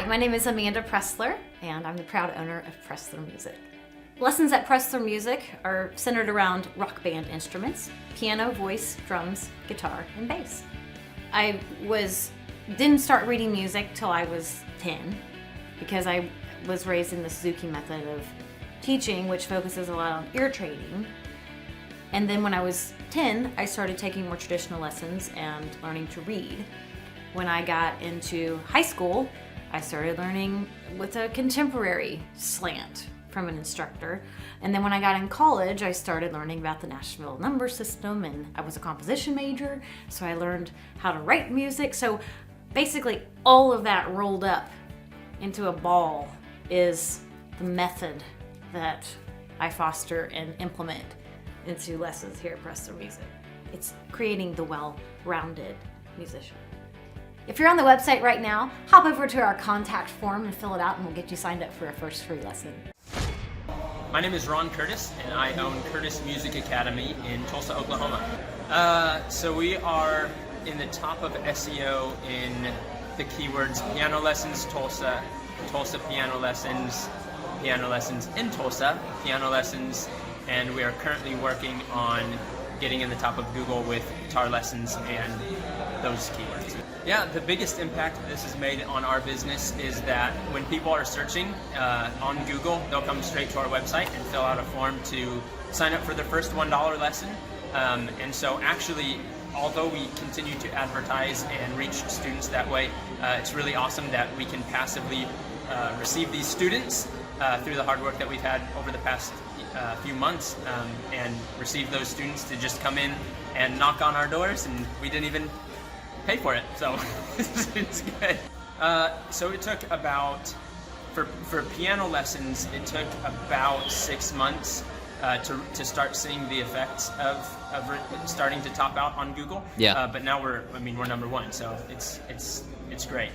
Hi, my name is Amanda Pressler, and I'm the proud owner of Pressler Music. Lessons at Pressler Music are centered around rock band instruments: piano, voice, drums, guitar, and bass. I didn't start reading music till I was 10 because I was raised in the Suzuki method of teaching, which focuses a lot on ear training. And then when I was 10, I started taking more traditional lessons and learning to read. When I got into high school, I started learning with a contemporary slant from an instructor. And then when I got in college, I started learning about the Nashville number system, and I was a composition major, so I learned how to write music. So basically all of that rolled up into a ball is the method that I foster and implement into lessons here at Pressler Music. It's creating the well-rounded musician. If you're on the website right now, hop over to our contact form and fill it out, and we'll get you signed up for a first free lesson. My name is Ron Curtis, and I own Curtis Music Academy in Tulsa, Oklahoma. So we are in the top of SEO in the keywords piano lessons Tulsa, Tulsa piano lessons in Tulsa, piano lessons, and we are currently working on getting in the top of Google with guitar lessons and those keywords. Yeah, the biggest impact this has made on our business is that when people are searching on Google, they'll come straight to our website and fill out a form to sign up for their first $1 lesson. And so actually, although we continue to advertise and reach students that way, it's really awesome that we can passively receive these students through the hard work that we've had over the past few months, and receive those students to just come in and knock on our doors, and we didn't even pay for it, so it's good. So it took about, for piano lessons, it took about 6 months to start seeing the effects of starting to top out on Google. Yeah. But now we're number one, so it's great.